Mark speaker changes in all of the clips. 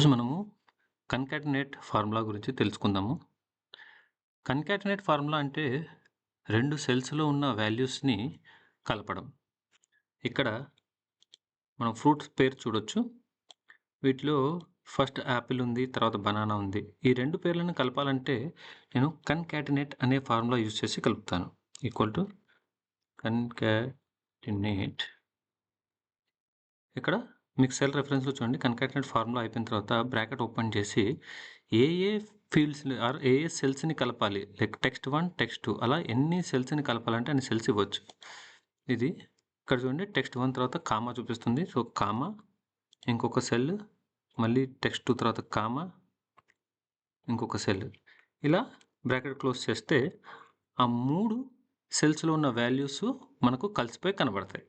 Speaker 1: ఈరోజు మనము concatenate formula గురించి తెలుసుకుందాము. కన్కాటినేట్ ఫార్ములా అంటే 2 సెల్స్‌లో ఉన్న వాల్యూస్‌ని కలపడం. ఇక్కడ మనం ఫ్రూట్స్ పేరు చూడొచ్చు. వీటిలో ఫస్ట్ యాపిల్ ఉంది. తర్వాత బనానా ఉంది. ఈ 2 పేర్లను కలపాలంటే నేను కన్కాటినేట్ అనే ఫార్ములా యూజ్ చేసి కలుపుతాను. ఈక్వల్ టు కన్కాటినేట్ ఇక్కడ మీకు సెల్ రెఫరెన్స్‌లో చూడండి. కన్కాటినేట్ ఫార్ములా అయిపోయిన తర్వాత బ్రాకెట్ ఓపెన్ చేసి ఏ ఏ ఫీల్డ్స్‌ని ఆర్ ఏ ఏ సెల్స్‌ని కలపాలి. లైక్ టెక్స్ట్ 1, టెక్స్ట్ 2 అలా ఎన్ని సెల్స్‌ని కలపాలంటే అన్ని సెల్స్ ఇవ్వచ్చు. ఇది ఇక్కడ చూడండి టెక్స్ట్ 1 తర్వాత కామా చూపిస్తుంది. సో, కామా ఇంకొక సెల్, మళ్ళీ టెక్స్ట్ 2 తర్వాత కామా ఇంకొక సెల్. ఇలా బ్రాకెట్ క్లోజ్ చేస్తే ఆ 3 సెల్స్‌లో ఉన్న వాల్యూస్ మనకు కలిసిపోయి కనబడతాయి.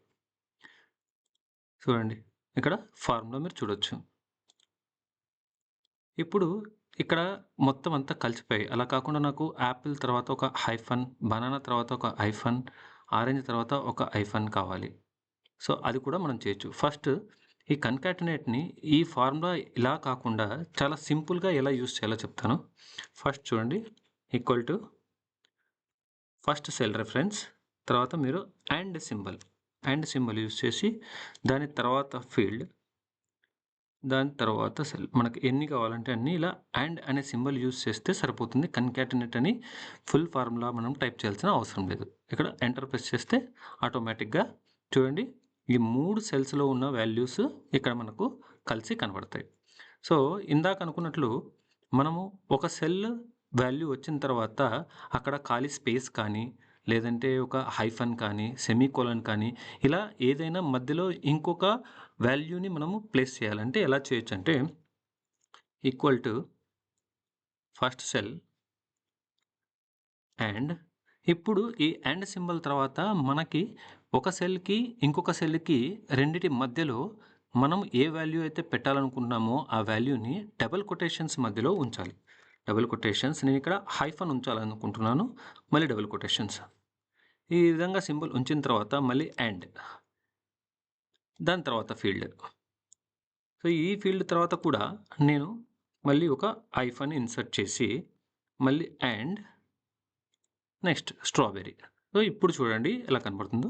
Speaker 1: చూడండి ఇక్కడ ఫార్ములా మీరు చూడొచ్చు. ఇప్పుడు ఇక్కడ మొత్తం అంతా కలిసిపోయాయి. అలా కాకుండా నాకు యాపిల్ తర్వాత ఒక హైఫన్, బనానా తర్వాత ఒక హైఫన్, ఆరెంజ్ తర్వాత ఒక హైఫన్ కావాలి. సో, అది కూడా మనం చేయొచ్చు. ఫస్ట్ ఈ కన్కాటినేట్‌ని ఈ ఫార్ములా ఇలా కాకుండా చాలా సింపుల్‌గా ఎలా యూజ్ చేయాలో చెప్తాను. ఫస్ట్ చూడండి equal to first cell reference తర్వాత మీరు అండ్ సింబల్ యూజ్ చేసి దాని తర్వాత ఫీల్డ్ దాని తర్వాత సెల్ మనకు ఎన్ని కావాలంటే అన్ని ఇలా అండ్ అనే సింబల్ యూజ్ చేస్తే సరిపోతుంది. కన్కాటినేట్ అని ఫుల్ ఫార్ములా మనం టైప్ చేయాల్సిన అవసరం లేదు. ఇక్కడ ఎంటర్ ప్రెస్ చేస్తే ఆటోమేటిక్‌గా చూడండి ఈ 3 సెల్స్‌లో ఉన్న వాల్యూస్ ఇక్కడ మనకు కలిసి కనబడతాయి. సో, ఇందాక అనుకున్నట్లు మనము ఒక సెల్ వాల్యూ వచ్చిన తర్వాత అక్కడ ఖాళీ స్పేస్ కానీ, లేదంటే ఒక హైఫన్ కానీ, సెమీకోలన్ కానీ ఇలా ఏదైనా మధ్యలో ఇంకొక వాల్యూని మనము ప్లేస్ చేయాలంటే ఎలా చేయొచ్చంటే equal to first cell and ఇప్పుడు ఈ అండ్ సింబల్ తర్వాత మనకి ఒక సెల్‌కి, ఇంకొక సెల్‌కి రెండిటి మధ్యలో మనం ఏ వాల్యూ అయితే పెట్టాలనుకుంటున్నామో ఆ వాల్యూని డబుల్ కొటేషన్స్ మధ్యలో ఉంచాలి. డబుల్ కొటేషన్స్ నేనిక్కడ హైఫన్ ఉంచాలనుకుంటున్నాను. మళ్ళీ డబుల్ కొటేషన్స్. ఈ విధంగా సింబల్ ఉంచిన తర్వాత మళ్ళీ అండ్. దాని తర్వాత ఫీల్డ్. సో, ఈ ఫీల్డ్ తర్వాత కూడా నేను మళ్ళీ ఒక హైఫన్ ఇన్సర్ట్ చేసి మళ్ళీ అండ్ నెక్స్ట్ స్ట్రాబెర్రీ. సో, ఇప్పుడు చూడండి ఎలా కనపడుతుందో.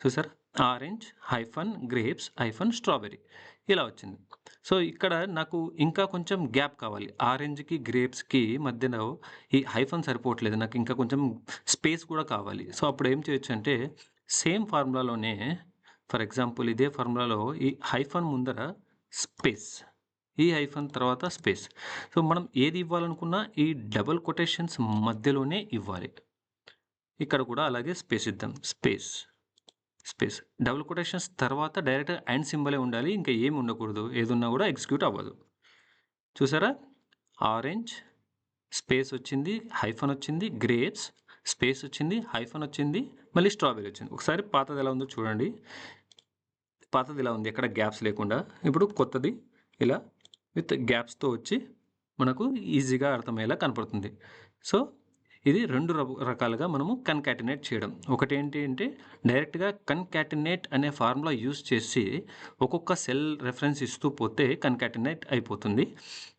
Speaker 1: చూసారా? Orange hyphen grapes hyphen strawberry ఇలా వచ్చింది. సో, ఇక్కడ నాకు ఇంకా కొంచెం గ్యాప్ కావాలి. ఆరెంజ్‌కి, గ్రేప్స్‌కి మధ్యలో ఈ హైఫన్ సరిపోవట్లేదు. నాకు ఇంకా కొంచెం స్పేస్ కూడా కావాలి. సో, అప్పుడు ఏం చేయొచ్చంటే సేమ్ ఫార్ములాలోనే ఫర్ ఎగ్జాంపుల్ ఇదే ఫార్ములాలో ఈ హైఫన్ ముందర స్పేస్. ఈ హైఫన్ తర్వాత స్పేస్. సో, మనం ఏది ఇవ్వాలనుకున్నా ఈ డబుల్ కొటేషన్స్ మధ్యలోనే ఇవ్వాలి. ఇక్కడ కూడా అలాగే స్పేస్ ఇద్దాం. స్పేస్. డబుల్ కొటేషన్స్ తర్వాత డైరెక్ట్‌గా అండ్ సింబలే ఉండాలి. ఇంకా ఏమి ఉండకూడదు. ఏదున్నా కూడా ఎగ్జిక్యూట్ అవ్వదు. చూసారా? ఆరెంజ్ స్పేస్ వచ్చింది, హైఫన్ వచ్చింది, గ్రేప్స్ స్పేస్ వచ్చింది, హైఫన్ వచ్చింది, మళ్ళీ స్ట్రాబెర్రీ వచ్చింది. ఒకసారి పాతది ఎలా ఉందో చూడండి. పాతది ఇలా ఉంది. ఎక్కడ గ్యాప్స్ లేకుండా. ఇప్పుడు కొత్తది ఇలా విత్ గ్యాప్స్‌తో వచ్చి మనకు ఈజీగా అర్థమయ్యేలా కనపడుతుంది. సో, ఇది 2 రకాలుగా మనము కన్కాటినేట్ చేయడం. ఒకటేంటి అంటే డైరెక్ట్‌గా కన్కాటినేట్ అనే ఫార్ములా యూజ్ చేసి ఒక్కొక్క సెల్ రెఫరెన్స్ ఇస్తూ పోతే కన్కాటినేట్ అయిపోతుంది.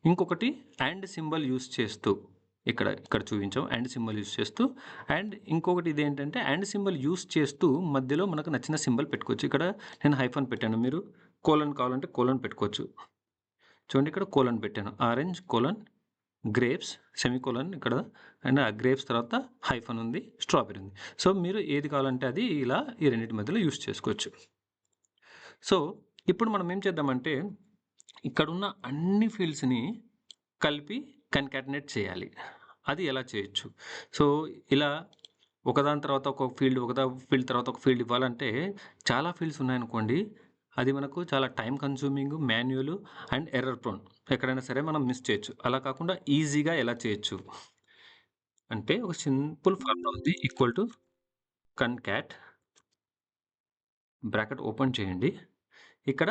Speaker 1: ఇంకొకటి అండ్ సింబల్ యూజ్ చేస్తూ ఇక్కడ చూపించాం. అండ్ సింబల్ యూజ్ చేస్తూ అండ్ ఇంకొకటి ఇదేంటంటే అండ్ సింబల్ యూజ్ చేస్తూ మధ్యలో మనకు నచ్చిన సింబల్ పెట్టుకోవచ్చు. ఇక్కడ నేను హైఫన్ పెట్టాను. మీరు కోలన్ కావాలంటే కోలన్ పెట్టుకోవచ్చు. చూడండి ఇక్కడ కోలన్ పెట్టాను. ఆరెంజ్ కోలన్ గ్రేప్స్ సెమీకోలన్ ఇక్కడ అండ్ ఆ గ్రేప్స్ తర్వాత హైఫన్ ఉంది, స్ట్రాబెర్రీ ఉంది. సో, మీరు ఏది కావాలంటే అది ఇలా ఈ రెండిటి మధ్యలో యూజ్ చేసుకోవచ్చు. సో, ఇప్పుడు మనం ఏం చేద్దామంటే ఇక్కడున్న అన్ని ఫీల్డ్స్‌ని కలిపి కన్కాటినేట్ చేయాలి. అది ఎలా చేయొచ్చు? సో, ఇలా ఒకదాని తర్వాత ఒక ఫీల్డ్, ఫీల్డ్ తర్వాత ఒక ఫీల్డ్ ఇవ్వాలంటే చాలా ఫీల్డ్స్ ఉన్నాయనుకోండి. అది మనకు చాలా time consuming, manual and error prone. ఎక్కడైనా సరే మనం మిస్ చేయొచ్చు. అలా కాకుండా ఈజీగా ఎలా చేయొచ్చు? అంటే ఒక సింపుల్ ఫార్ములా ఉంది. Equal to concat bracket open చేయండి. ఇక్కడ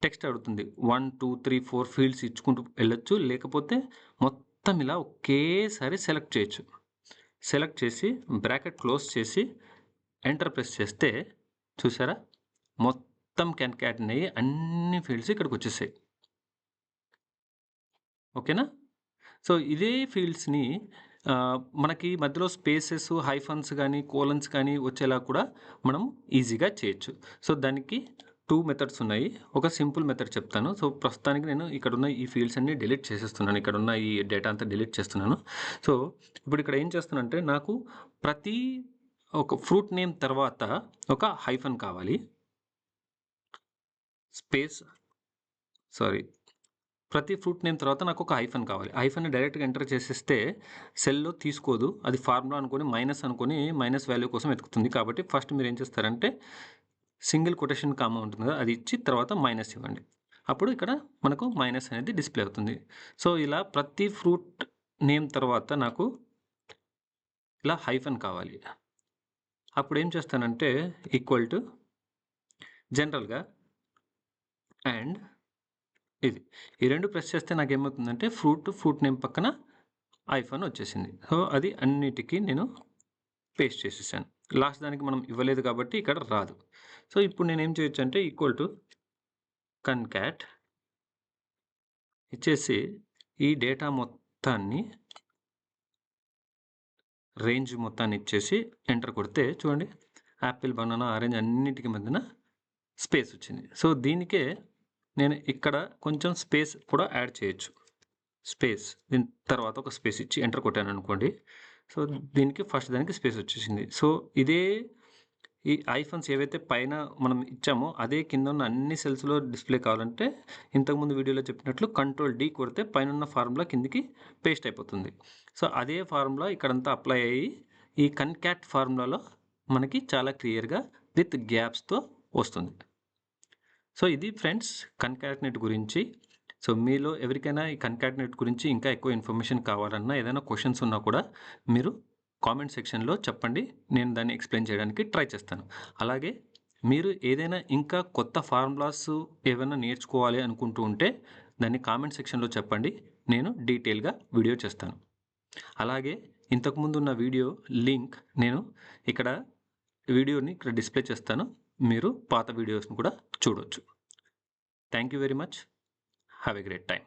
Speaker 1: టెక్స్ట్ అడుగుతుంది. 1, 2, 3, 4 ఫీల్డ్స్ ఇచ్చుకుంటూ వెళ్ళొచ్చు. లేకపోతే మొత్తం ఇలా ఒకేసారి సెలెక్ట్ చేయొచ్చు. సెలెక్ట్ చేసి బ్రాకెట్ క్లోజ్ చేసి ఎంటర్ ప్రెస్ చేస్తే చూసారా? మొత్తం కన్కాటెనట్ అయ్యి అన్ని ఫీల్డ్స్ ఇక్కడికొచ్చేసాయి. ఓకేనా? సో, ఇదే ఫీల్డ్స్‌ని మనకి మధ్యలో స్పేసెస్, హైఫన్స్ గానీ, కోలన్స్ కానీ వచ్చేలా కూడా మనం ఈజీగా చేయొచ్చు. సో, దానికి 2 మెథడ్స్ ఉన్నాయి. ఒక సింపుల్ మెథడ్ చెప్తాను. సో, ప్రస్తుతానికి నేను ఇక్కడున్న ఈ ఫీల్డ్స్ అన్నీ డిలీట్ చేసేస్తున్నాను. ఇక్కడున్న ఈ డేటా అంతా డిలీట్ చేస్తున్నాను. సో, ఇప్పుడు ఇక్కడ ఏం చేస్తున్నానంటే నాకు ప్రతి ఒక ఫ్రూట్ నేమ్ తర్వాత ఒక హైఫన్ కావాలి. ప్రతి ఫ్రూట్ నేమ్ తర్వాత నాకు ఒక హైఫన్ కావాలి. హైఫన్‌ని డైరెక్ట్‌గా ఎంటర్ చేసేస్తే సెల్‌లో తీసుకోదు. అది ఫార్ములా అనుకోని మైనస్ వాల్యూ కోసం వెతుకుతుంది. కాబట్టి ఫస్ట్ మీరేం చేస్తారంటే సింగిల్ కొటేషన్ కామా ఉంటుంది కదా! అది ఇచ్చి తర్వాత మైనస్ ఇవ్వండి. అప్పుడు ఇక్కడ మనకు మైనస్ అనేది డిస్‌ప్లే అవుతుంది. సో, ఇలా ప్రతి ఫ్రూట్ నేమ్ తర్వాత నాకు ఇలా హైఫన్ కావాలి. అప్పుడేం చేస్తానంటే ఈక్వల్ టు జనరల్‌గా అండ్ ఇది. ఈ 2 ప్రెస్ చేస్తే నాకేమవుతుందంటే ఫ్రూట్ నేమ్ పక్కన హైఫన్ వచ్చేసింది. సో, అది అన్నిటికి నేను పేస్ట్ చేసేసాను. లాస్ట్ దానికి మనం ఇవ్వలేదు కాబట్టి ఇక్కడ రాదు. సో, ఇప్పుడు నేనేం చేయొచ్చంటే ఈక్వల్ టు కన్కాట్ ఇచ్చేసి ఈ డేటా మొత్తాన్ని రేంజ్ మొత్తాన్ని ఇచ్చేసి ఎంటర్ కొడితే చూడండి యాపిల్, బనానా, ఆరెంజ్ అన్నిటికి మధ్యన స్పేస్ వచ్చింది. సో, దీనికే నేను ఇక్కడ కొంచెం స్పేస్ కూడా యాడ్ చేయొచ్చు. దీని తర్వాత ఒక స్పేస్ ఇచ్చి ఎంటర్ కొట్టాననుకోండి. సో, దీనికి ఫస్ట్ దానికి స్పేస్ వచ్చేసింది. సో, ఇదే ఈ ఐఫోన్స్ ఏవైతే పైన మనం ఇచ్చామో అదే కింద ఉన్న అన్ని సెల్స్‌లో డిస్‌ప్లే కావాలంటే ఇంతకుముందు వీడియోలో చెప్పినట్లు కంట్రోల్ డి కొడితే పైనున్న ఫార్ములా కిందకి పేస్ట్ అయిపోతుంది. సో, అదే ఫార్ములా ఇక్కడంతా అప్లై అయ్యి ఈ కన్కాట్ ఫార్ములాలో మనకి చాలా క్లియర్‌గా విత్ గ్యాప్స్‌తో వస్తుంది. సో, ఇది ఫ్రెండ్స్ కన్కాటినేట్ గురించి. సో, మీలో ఎవరికైనా ఈ కన్కాటినేట్ గురించి ఇంకా ఎక్కువ ఇన్ఫర్మేషన్ కావాలన్నా, ఏదైనా క్వెషన్స్ ఉన్నా కూడా మీరు కామెంట్ సెక్షన్‌లో చెప్పండి. నేను దాన్ని ఎక్స్‌ప్లెయిన్ చేయడానికి ట్రై చేస్తాను. అలాగే మీరు ఏదైనా ఇంకా కొత్త ఫార్ములాస్ ఏవైనా నేర్చుకోవాలి అనుకుంటూ ఉంటే దాన్ని కామెంట్ సెక్షన్‌లో చెప్పండి. నేను డీటెయిల్‌గా వీడియో చేస్తాను. అలాగే ఇంతకుముందు ఉన్న వీడియో లింక్ నేను ఇక్కడ వీడియోని ఇక్కడ డిస్‌ప్లే చేస్తాను. మీరు పాత వీడియోస్‌ని కూడా చూడొచ్చు. Thank you very much. Have a great time.